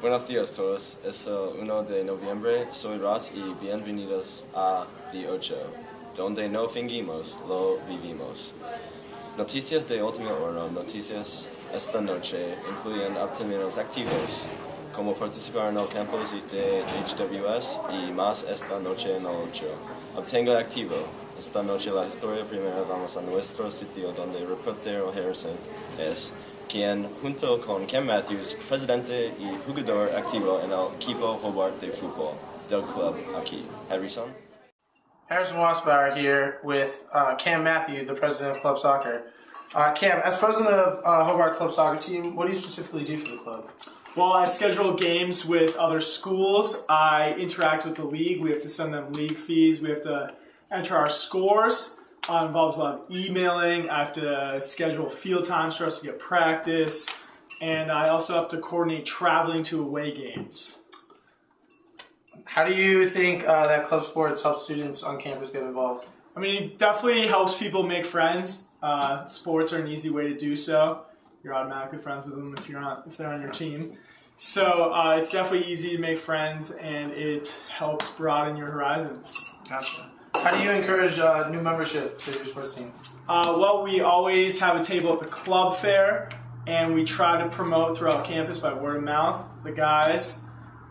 Buenos días todos, es el 1 de noviembre, soy Ross y bienvenidos a The Ocho, donde no fingimos, lo vivimos. Noticias de última hora, noticias esta noche incluyen obtener activos, como participar en el campus de HWS y más esta noche en el 8. Obtenga activo. Esta noche la historia primero vamos a nuestro sitio donde el reportero Harrison es quien, junto con Cam Matthews, presidente y jugador activo en el equipo Hobart de fútbol del club aquí. Harrison Wasbauer here with Cam Matthews, the president of Club Soccer. Cam, as president of Hobart Club Soccer Team, what do you specifically do for the club? Well, I schedule games with other schools. I interact with the league. We have to send them league fees. We have to enter our scores. It involves a lot of emailing. I have to schedule field times for us to get practice. And I also have to coordinate traveling to away games. How do you think that club sports help students on campus get involved? I mean, it definitely helps people make friends. Sports are an easy way to do so. You're automatically friends with them if they're on your team. So it's definitely easy to make friends, and it helps broaden your horizons. Gotcha. How do you encourage new membership to your sports team? Well, we always have a table at the club fair, and we try to promote throughout campus by word of mouth, the guys,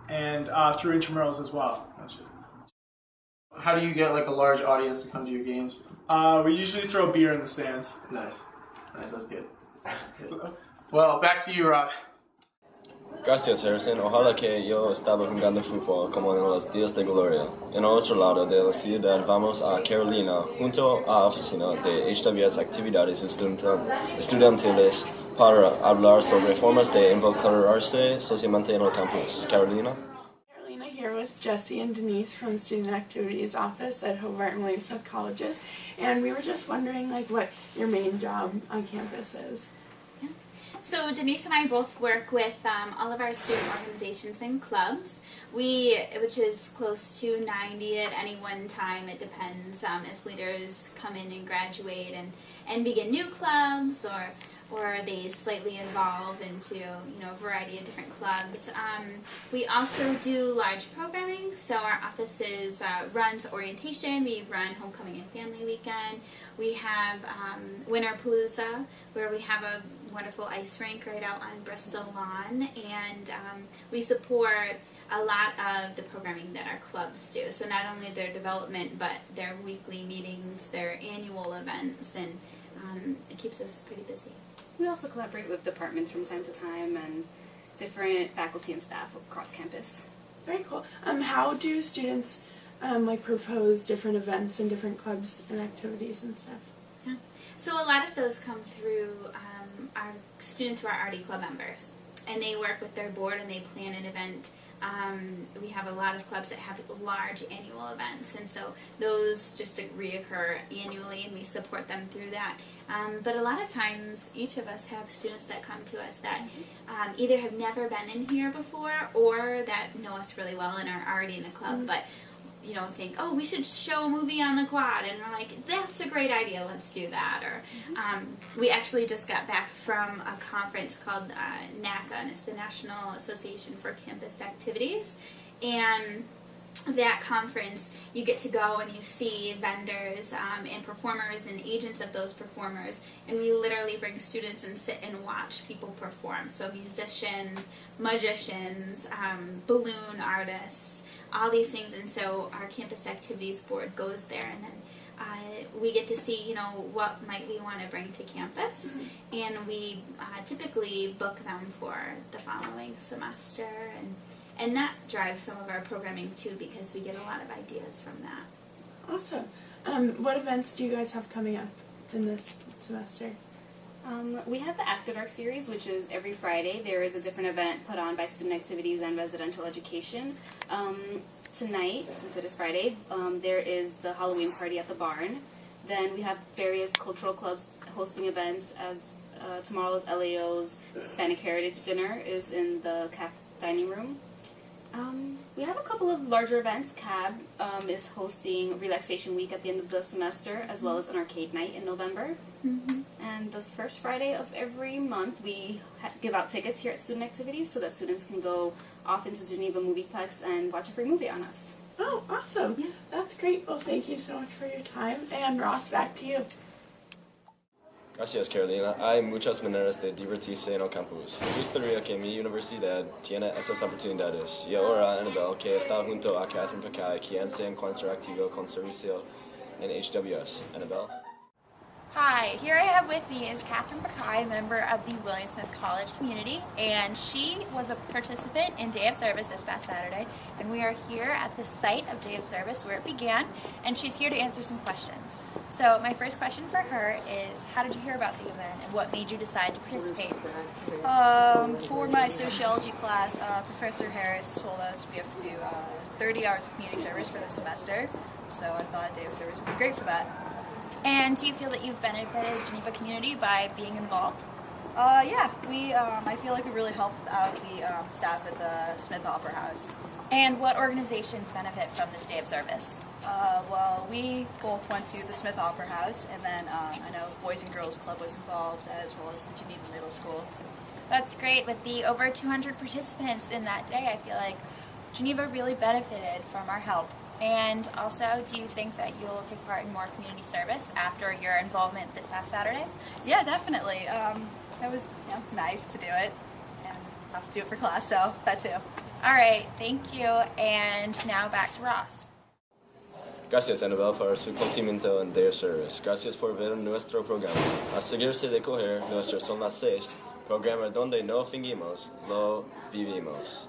and through intramurals as well. Gotcha. How do you get like a large audience to come to your games? We usually throw beer in the stands. Nice, that's good. Well, back to you, Ross. Gracias, Harrison. Ojalá que yo estaba jugando fútbol como en los días de gloria. En el otro lado de la ciudad vamos a Carolina, junto a la oficina de HWS Actividades Estudiantiles para hablar sobre formas de involucrarse socialmente en el campus. Carolina? Carolina here with Jesse and Denise from the Student Activities Office at Hobart and William Smith Colleges. And we were just wondering what your main job on campus is. So Denise and I both work with all of our student organizations and clubs, which is close to 90 at any one time. It depends as leaders come in and graduate and begin new clubs, or they slightly evolve into a variety of different clubs. We also do large programming, so our offices runs orientation. We run homecoming and family weekend. We have Winter Palooza, where we have a wonderful ice rink right out on Bristol Lawn, and we support a lot of the programming that our clubs do. So not only their development, but their weekly meetings, their annual events, and it keeps us pretty busy. We also collaborate with departments from time to time and different faculty and staff across campus. Very cool. How do students propose different events and different clubs and activities and stuff? Yeah. So a lot of those come through our students who are already club members, and they work with their board and they plan an event. We have a lot of clubs that have large annual events, and so those just reoccur annually, and we support them through that. But a lot of times, each of us have students that come to us that either have never been in here before, or that know us really well and are already in the club, but think, oh, we should show a movie on the quad, and we're like, that's a great idea, let's do that. Or we actually just got back from a conference called NACA, and it's the National Association for Campus Activities, and that conference, you get to go and you see vendors and performers and agents of those performers, and we literally bring students and sit and watch people perform. So musicians, magicians, balloon artists, all these things, and so our campus activities board goes there, and then we get to see, what might we want to bring to campus, and we typically book them for the following semester, and that drives some of our programming too, because we get a lot of ideas from that. Awesome. What events do you guys have coming up in this semester? We have the After Dark series, which is every Friday. There is a different event put on by Student Activities and Residential Education. Tonight, since it is Friday, there is the Halloween party at the barn. Then we have various cultural clubs hosting events, as tomorrow's LAO's Hispanic Heritage Dinner is in the CAF dining room. We have a couple of larger events. CAB is hosting Relaxation Week at the end of the semester, as well as an arcade night in November. And on the first Friday of every month, we give out tickets here at Student Activities so that students can go off into Geneva Movieplex and watch a free movie on us. Oh, awesome. Yeah. That's great. Well, thank you so much for your time. And Ross, back to you. Gracias, Carolina. Hay muchas maneras de divertirse en el campus. Me gustaría que mi universidad tiene esas oportunidades. Y ahora, Annabelle, que está junto a Catherine Pacay, quien se encuentra activo con servicio en HWS. Annabelle? Hi, here I have with me is Catherine Pacay, a member of the William Smith College community, and she was a participant in Day of Service this past Saturday, and we are here at the site of Day of Service where it began, and she's here to answer some questions. So my first question for her is, how did you hear about the event, and what made you decide to participate? For my sociology class, Professor Harris told us we have to do 30 hours of community service for this semester, so I thought Day of Service would be great for that. And do you feel that you've benefited the Geneva community by being involved? Yeah, I feel like we really helped out the staff at the Smith Opera House. And what organizations benefit from this Day of Service? Well, we both went to the Smith Opera House, and then I know Boys and Girls Club was involved, as well as the Geneva Middle School. That's great. With the over 200 participants in that day, I feel like Geneva really benefited from our help. And also, do you think that you'll take part in more community service after your involvement this past Saturday? Yeah, definitely. It was nice to do it, and have to do it for class, so that too. All right, thank you. And now back to Ross. Gracias, Annabelle, por su conocimiento en Day of Service. Gracias por ver nuestro programa. A seguirse de coger nuestras son las 6, programa donde no fingimos, lo vivimos.